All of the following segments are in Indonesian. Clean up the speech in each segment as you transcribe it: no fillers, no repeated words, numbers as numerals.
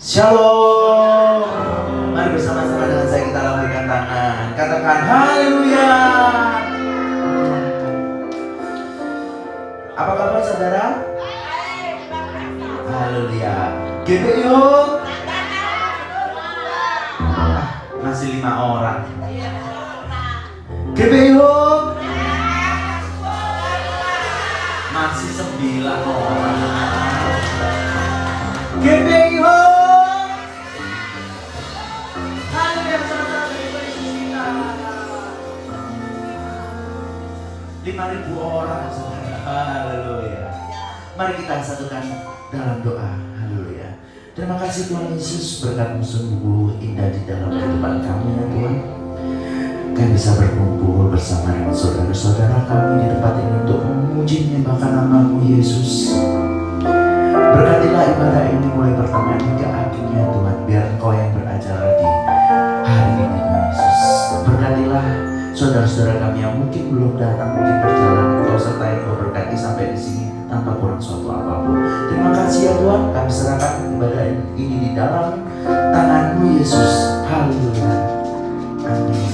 Shalom. Mari bersama-sama dengan saya kita lambaikan tangan. Katakan haleluya. Apa kabar saudara? Haleluya. GBU masih 5 orang. GBU masih 9 orang. GBU haleluya, bersama-sama dengan Yesus kita. 5.000 orang saudara. Haleluya. Mari kita satukan dalam doa. Haleluya. Terima kasih Tuhan Yesus, berkat-Mu sungguh indah di dalam kehidupan kami ya Tuhan. Kami bisa berkumpul bersama dengan saudara-saudara kami di tempat ini untuk memuji menyembahkan nama-Mu Yesus. Berkatilah ibadah ini mulai pertengahan hingga akhirnya Tuhan, biar Engkau yang beracara di hari ini Tuhan Yesus. Berkatilah saudara-saudara kami yang mungkin belum datang, mungkin berjalan, Engkau sertai, Engkau berkati sampai di sini tanpa kurang suatu apapun. Terima kasih ya Tuhan, kami serahkan ibadah ini di dalam tangan-Mu Yesus. Haleluya. Amin.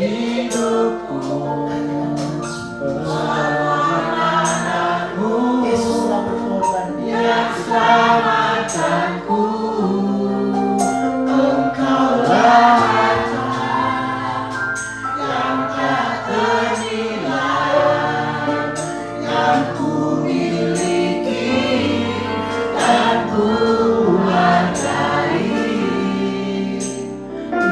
hidupku, permohonanmu, Yesus telah berkorban, yang selamatkanku. Engkaulah harta yang tak ternilai, yang ku miliki dan ku hargai.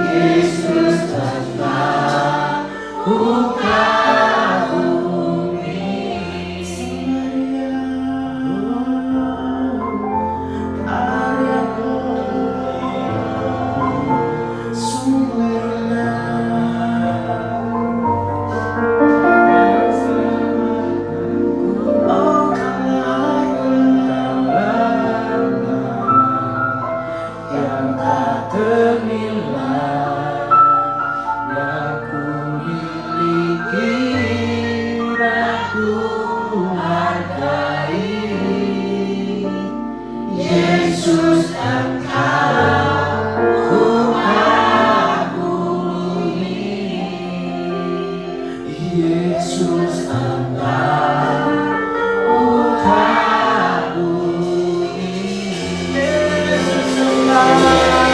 Yesus telah ku kagumi. Yang tak ternilai, yang ku miliki dan ku hargai. Yesus Engkau ku kagumi. Yesus Engkau ku kagumi. Yesus Engkau.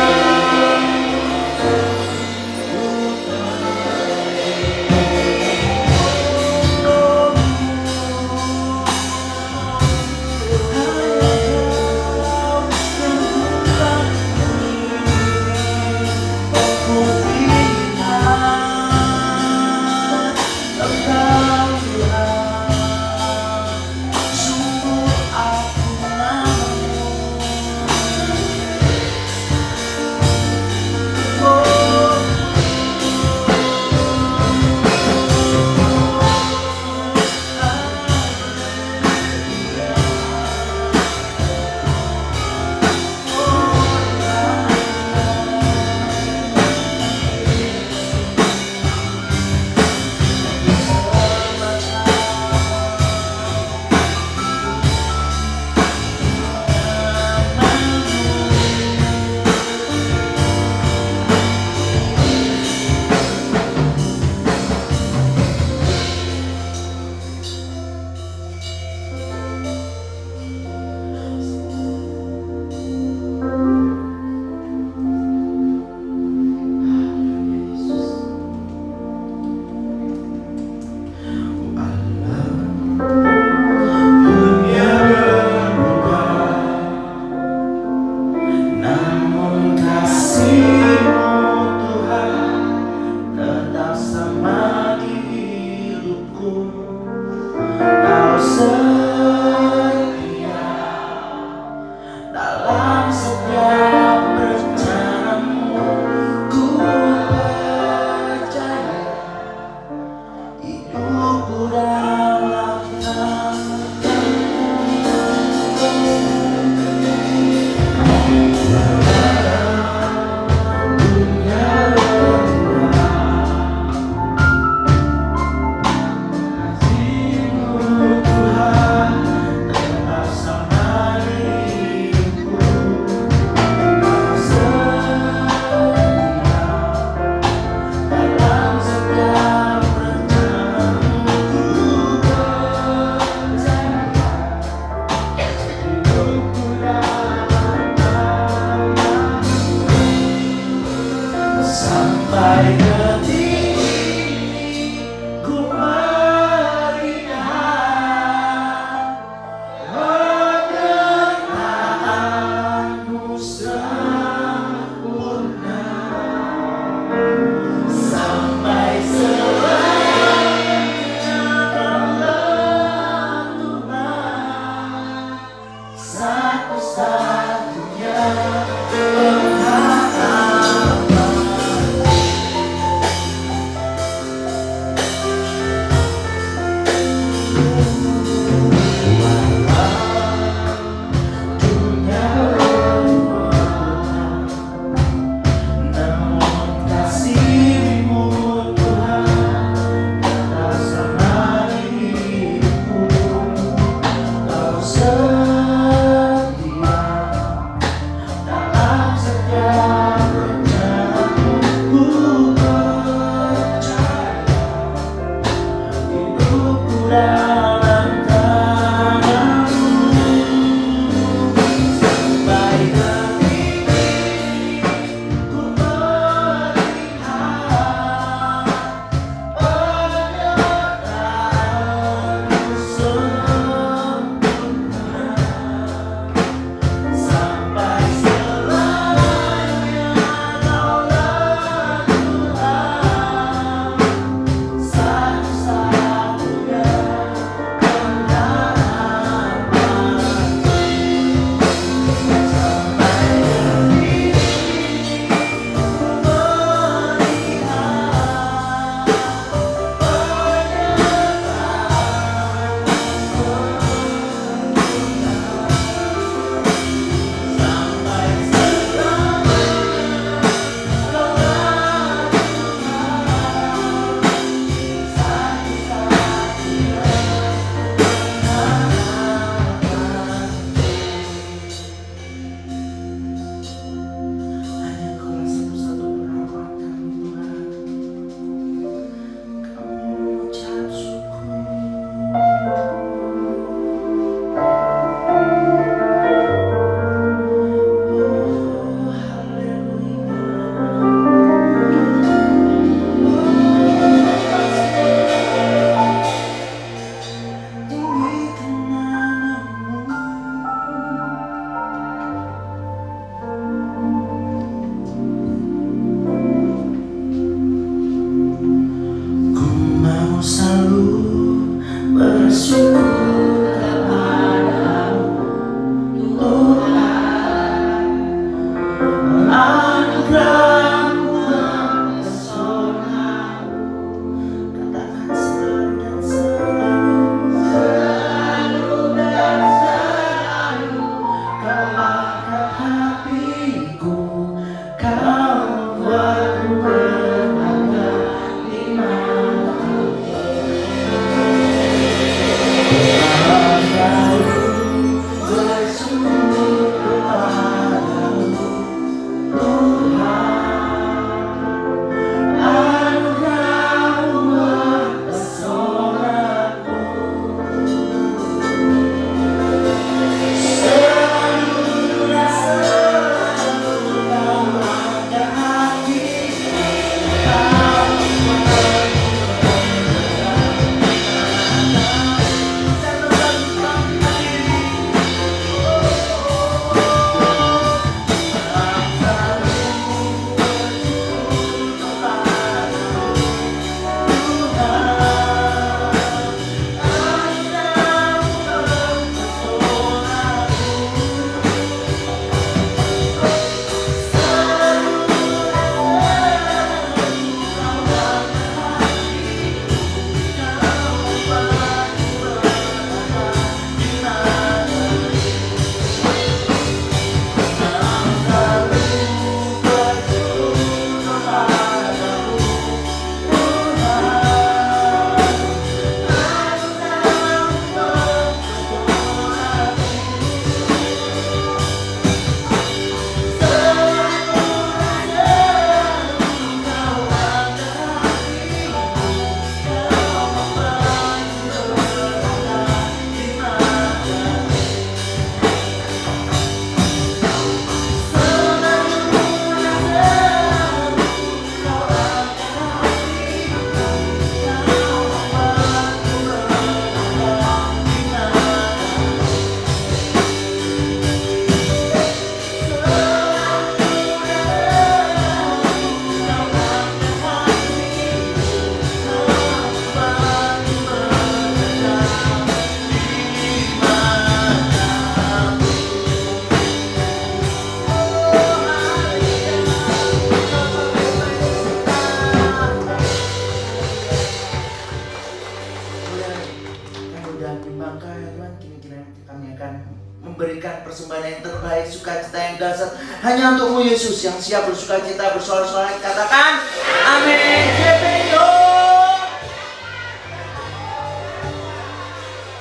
yang terbaik, sukacita yang dahsyat hanya untukmu Yesus yang siap bersukacita bersorak-sorai. Katakan amin. GPIO,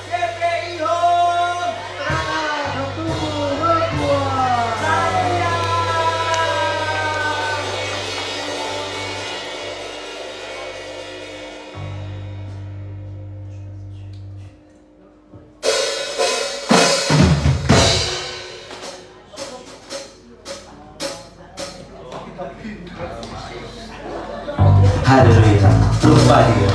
GPIO, teranglah bertumbuh berbuah. Haleluya, lupa dia.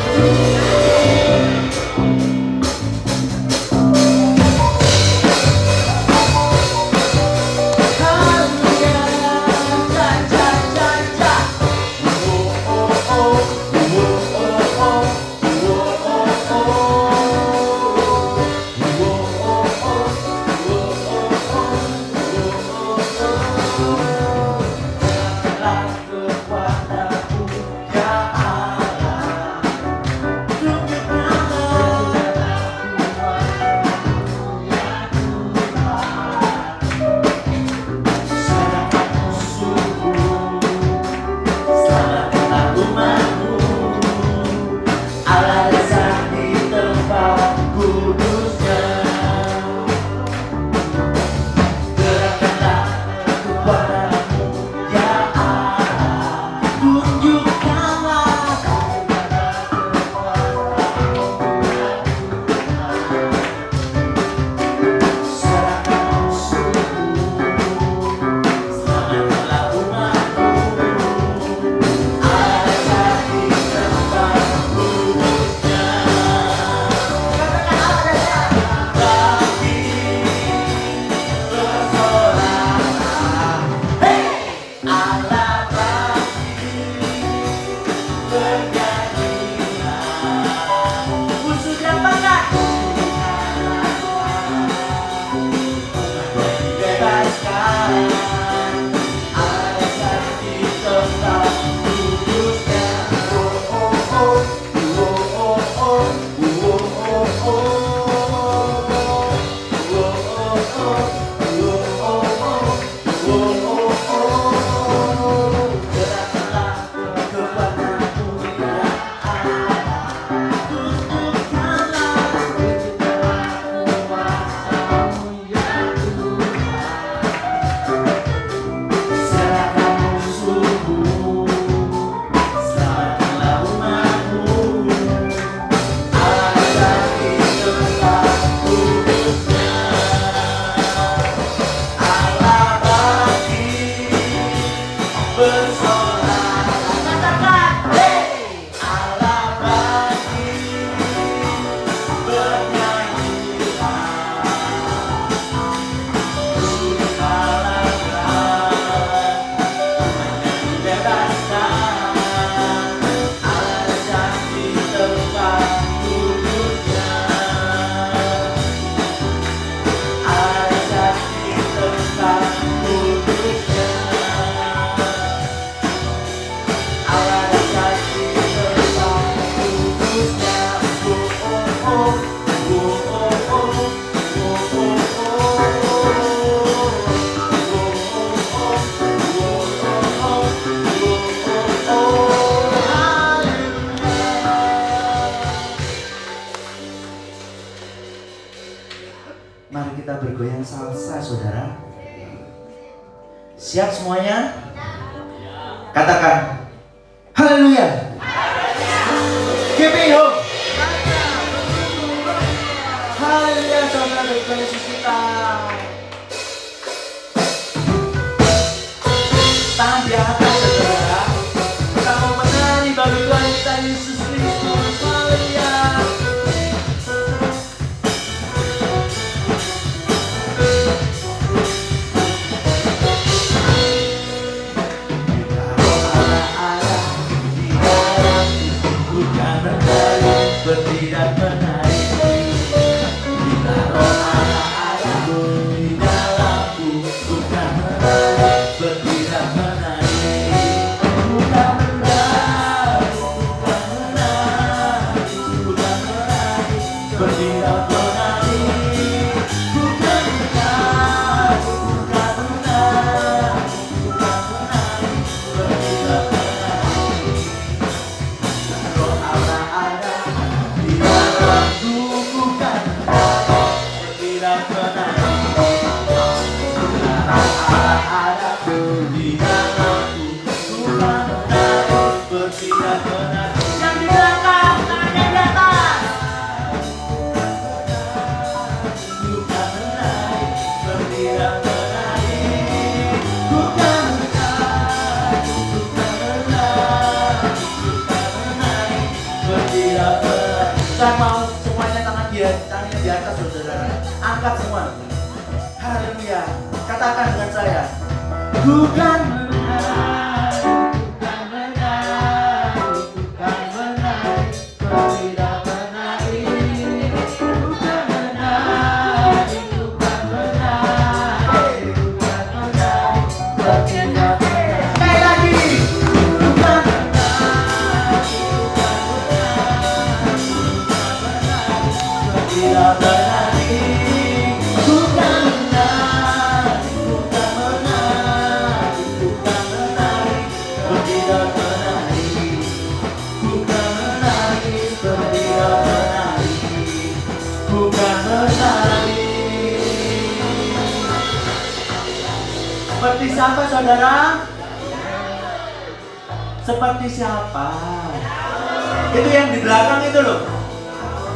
Mari kita bergoyang salsa, saudara. Siap semuanya? Katakan haleluya. GPIO. Haleluya, saudara, bergoyang Yesus kita. Tangan di atas, saudara. Kita mau menari bagi Tuhan kita Yesus Kristus. Haleluya. Bukan angkat semua. Haleluya. Katakan dengan saya. Ku kan menari, ku kan menari, tidak menari. Ku kan menari, ku kan menari, tidak menari. Sekali lagi. Ku kan menari, tidak menari. Ku kan menari, bukan menari, bukan menari, tidak menari. Bukan menari, tidak menari, bukan menari. Seperti siapa saudara? Seperti siapa? Itu yang di belakang itu loh.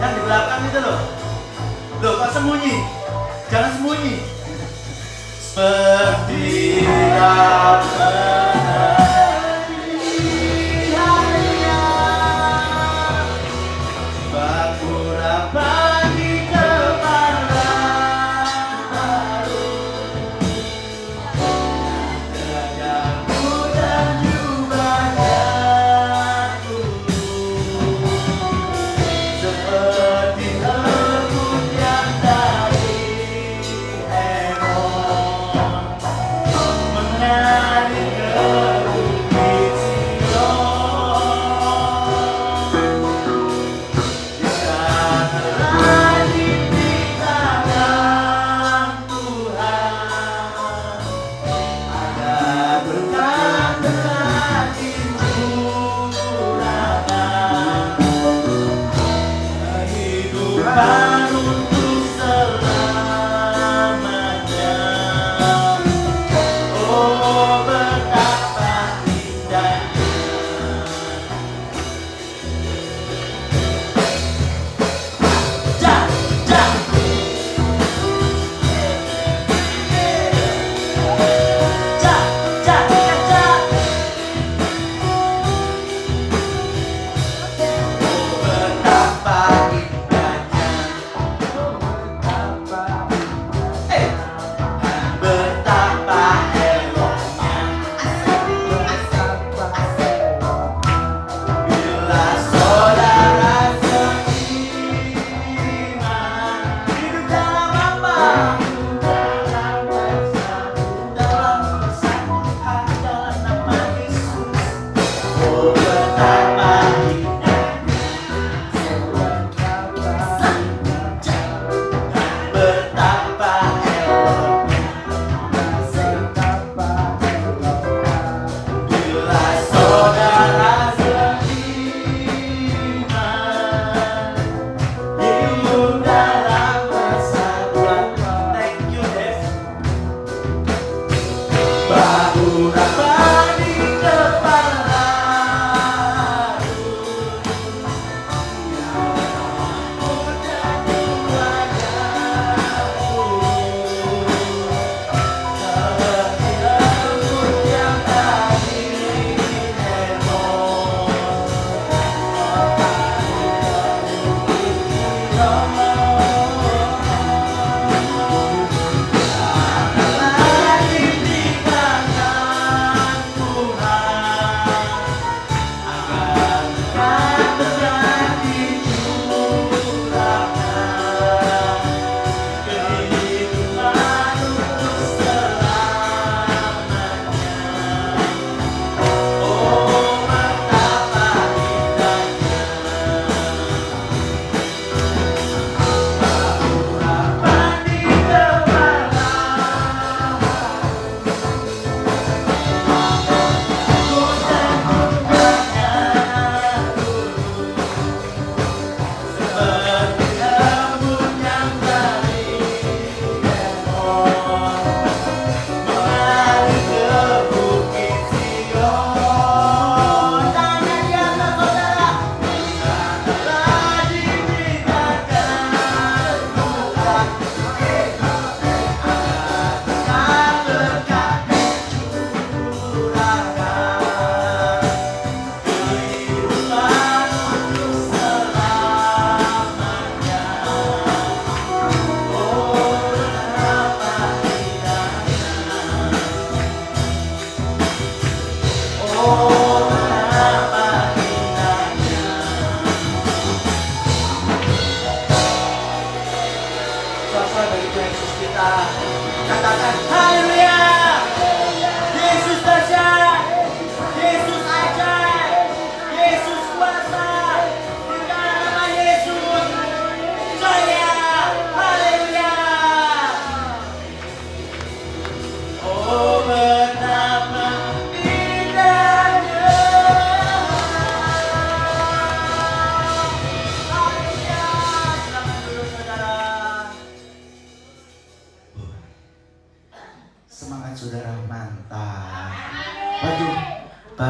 Yang di belakang itu loh. Loh kok sembunyi? Jangan sembunyi. Seperti apa hanya bakura pagi kepala baru wajahku dan jubahku seperti embun yang dari Hermon mengalir ke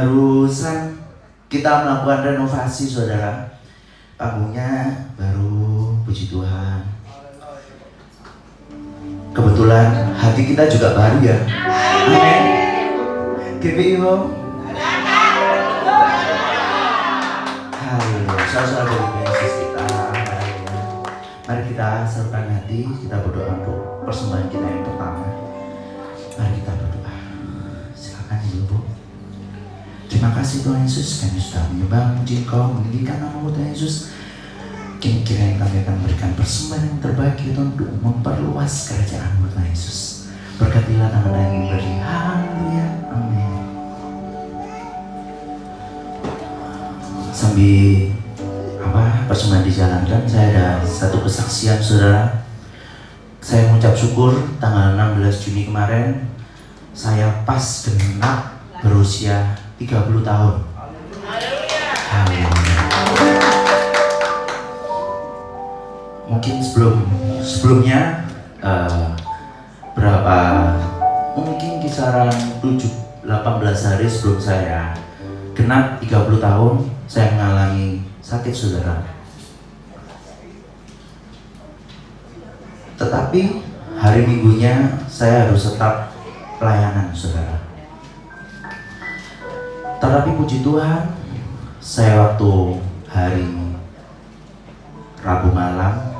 Barusan kita melakukan renovasi saudara. Panggungnya baru, puji Tuhan. Kebetulan hati kita juga baru ya. Amin. GPIO. Haleluya. Saudara Yesus kita. Mari kita serahkan hati, kita berdoa untuk persembahan kita yang pertama. Mari kita berdoa. Silakan Ibu. Terima kasih Tuhan Yesus, kami sudah menyembah muji Engkau, meninggikan nama Tuhan Yesus. Kini kami akan memberikan persembahan yang terbaik itu untuk memperluas kerajaan Tuhan Yesus. Berkatilah nama yang diberi. Haleluya. Amin. Sambil persembahan dijalankan, saya ada satu kesaksian saudara. Saya mengucap syukur tanggal 16 Juni kemarin saya pas genap berusia 30 tahun. Mungkin sebelumnya mungkin kisaran 18 hari sebelum saya genap 30 tahun saya mengalami sakit saudara. Tetapi hari Minggunya saya harus tetap pelayanan saudara. Tetapi puji Tuhan, saya waktu hari Rabu malam,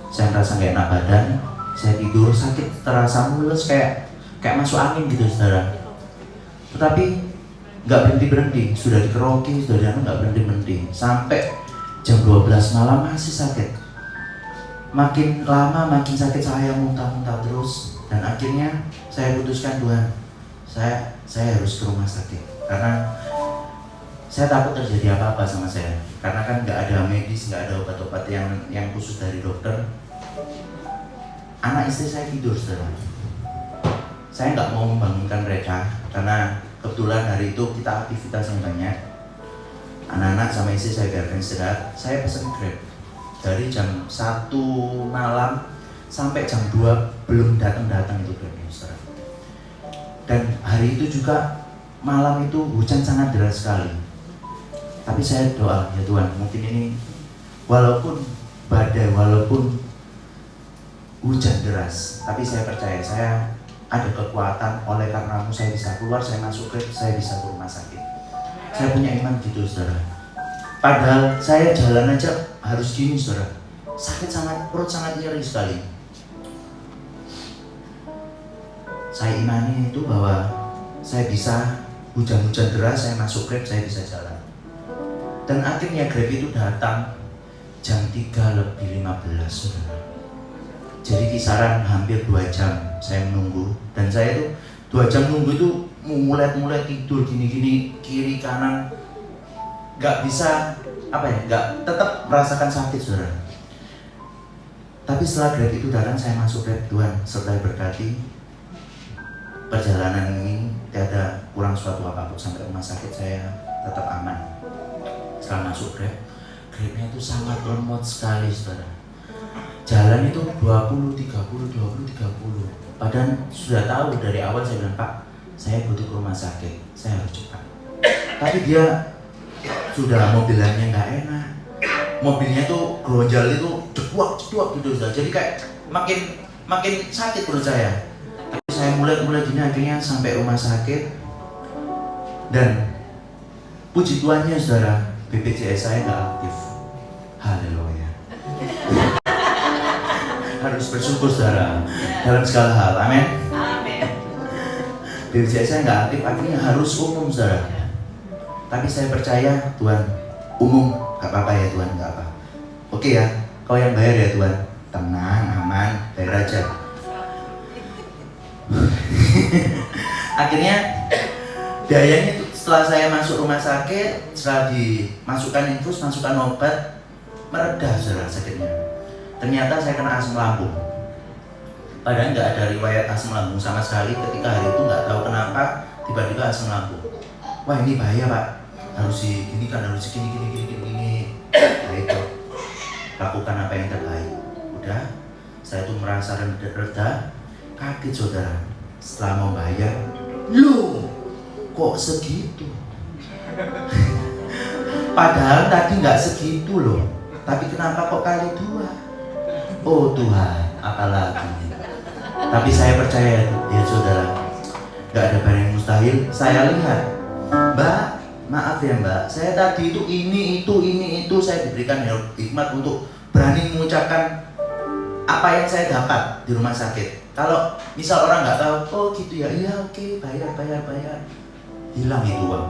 saya merasa gak enak badan, saya tidur sakit, terasa mulus kayak masuk angin gitu saudara. Tetapi gak berhenti, sudah dikeroki, sudah gak berhenti, sampai jam 12 malam masih sakit. Makin lama makin sakit, saya muntah-muntah terus, dan akhirnya saya putuskan Tuhan, saya harus ke rumah sakit. Karena saya takut terjadi apa-apa sama saya. Karena kan nggak ada medis, nggak ada obat-obat yang khusus dari dokter. Anak istri saya tidur saudara. Saya nggak mau membangunkan mereka karena kebetulan hari itu kita aktivitas yang banyak. Anak-anak sama istri saya biarkan istirahat. Saya pesan Grab dari jam 1 malam sampai jam 2 belum datang itu Grabnya saudara. Dan hari itu juga malam itu hujan sangat deras sekali. Tapi saya doa, ya Tuhan, mungkin ini walaupun badai, walaupun hujan deras, tapi saya percaya saya ada kekuatan, oleh karenamu saya bisa keluar, saya masuk Grab, saya bisa ke rumah sakit. Saya punya iman gitu saudara. Padahal saya jalan aja harus gini saudara. Sakit sangat, perut sangat nyeri sekali. Saya imani itu bahwa saya bisa, hujan-hujan deras saya masuk Grab, saya bisa jalan. Dan akhirnya Grab itu datang jam 3:15 saudara. Jadi kisaran hampir 2 jam saya menunggu. Dan saya itu 2 jam nunggu itu mulai tidur gini-gini, kiri kanan, gak bisa gak tetap merasakan sakit saudara. Tapi setelah Grab itu datang, saya masuk Grab. Tuhan sertai berkati perjalanan ini, tidak kurang suatu apapun sampai rumah sakit, saya tetap aman. Setelah masuk Grabnya itu sangat lemot sekali saudara. Jalan itu 20-30. Padahal sudah tahu dari awal, saya bilang, Pak, saya butuh ke rumah sakit, saya harus cepat. Tapi dia sudah mobilannya nggak enak, mobilnya tuh geronjal itu ceduak gitu saudara. Jadi kayak makin sakit perut saya. Tapi saya mulai gini, akhirnya sampai rumah sakit. Dan puji Tuhannya saudara, BPJS saya nggak aktif. Haleluya. Harus bersyukur saudara dalam segala hal. Amin. BPJS saya nggak aktif, akhirnya harus umum saudara. Tapi saya percaya Tuhan, umum nggak apa-apa ya Tuhan, nggak apa. Oke ya, kau yang bayar ya Tuhan. Tenang, aman, bayar aja. Akhirnya biayanya itu setelah saya masuk rumah sakit, setelah dimasukkan infus, masukkan obat, mereda saudara sakitnya. Ternyata saya kena asam lambung. Padahal nggak ada riwayat asam lambung sama sekali. Ketika hari itu nggak tahu kenapa tiba-tiba asam lambung. Wah ini bahaya Pak, harus gini, nah itu lakukan apa yang terbaik. Udah, saya tuh merasa reda, kaget saudara. Setelah mau bayar, loh kok segitu? Padahal tadi nggak segitu loh. Tapi kenapa kok kali 2? Oh Tuhan, apalagi. Tapi saya percaya ya saudara, nggak ada barang yang mustahil. Saya lihat, Mbak, maaf ya Mbak, saya tadi itu ini itu saya diberikan hikmat untuk berani mengucapkan apa yang saya dapat di rumah sakit. Kalau misal orang nggak tahu, oh gitu ya, iya oke, bayar, hilang itu uang.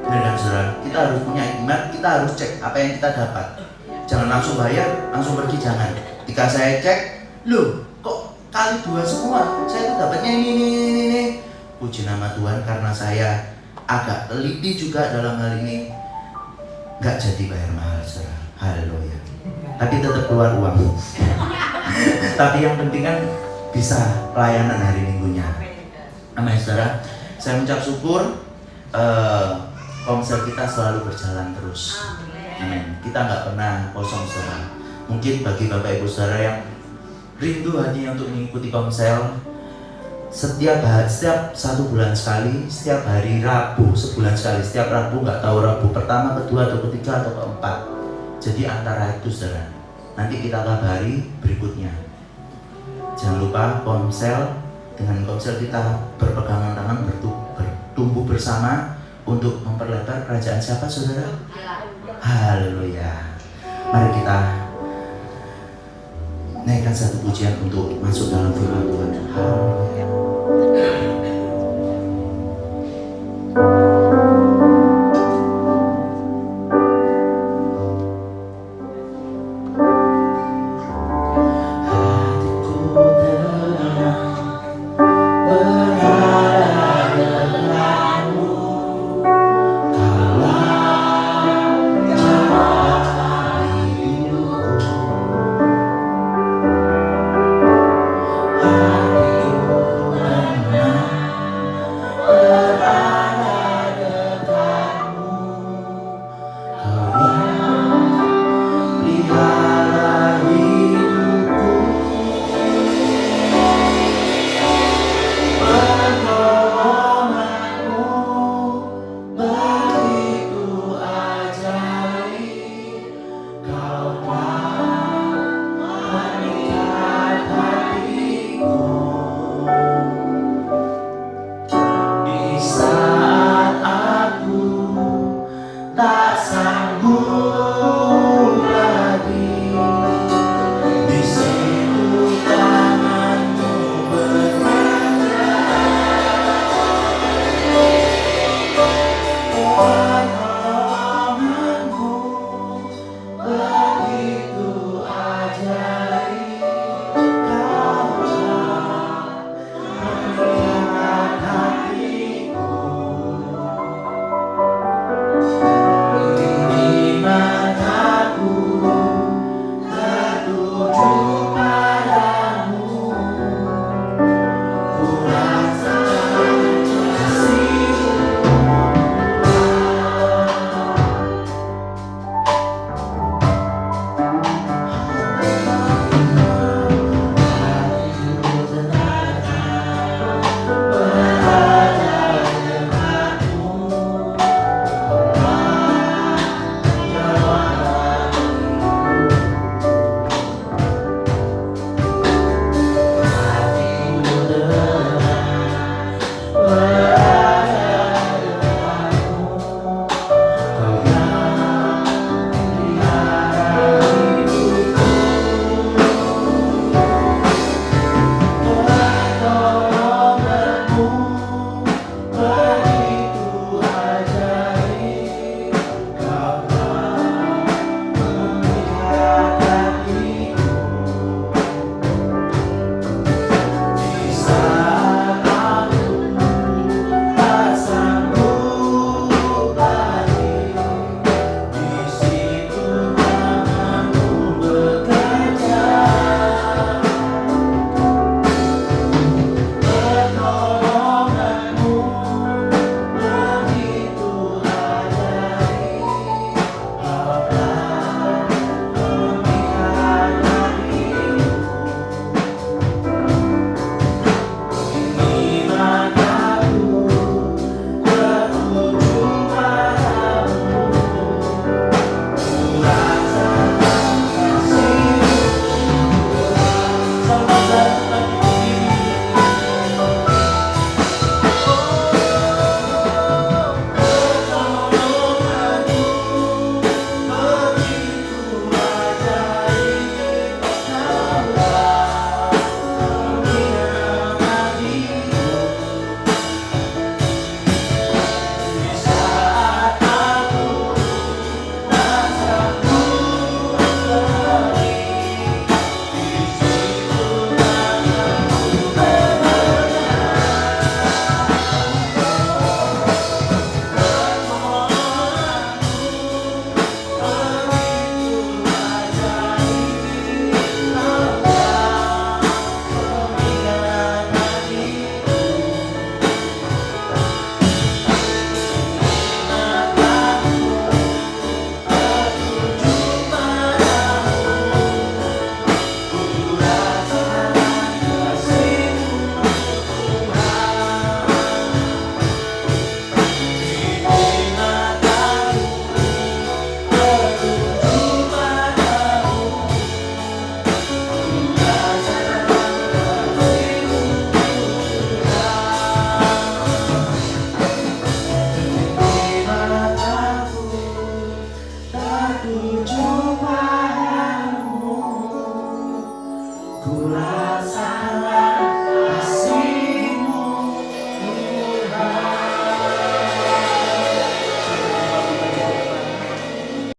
Dan saudara, kita harus punya hikmat, kita harus cek apa yang kita dapat. Jangan langsung bayar, langsung pergi, jangan. Jika saya cek, loh kok kali 2 semua, saya tuh dapatnya ini. Puji nama Tuhan, karena saya agak teliti juga dalam hal ini, nggak jadi bayar mahal, saudara. Haleluya. Tapi tetap keluar uang. Tapi yang penting kan bisa pelayanan hari Minggunya. Amin, saudara. Saya mengucap syukur komsel kita selalu berjalan terus. Amin. Kita nggak pernah kosong, saudara. Mungkin bagi Bapak Ibu saudara yang rindu hatinya untuk mengikuti komsel, setiap 1 bulan sekali, setiap hari Rabu sebulan sekali, setiap Rabu, nggak tahu Rabu pertama, kedua, atau ketiga, atau keempat. Jadi antara itu saudara, nanti kita kabari berikutnya. Jangan lupa komsel, dengan komsel kita berpegangan tangan, bertumbuh bersama untuk memperlebar kerajaan siapa saudara? Haleluya. Mari kita naikkan satu pujian untuk masuk dalam firman Tuhan. Haleluya. Oh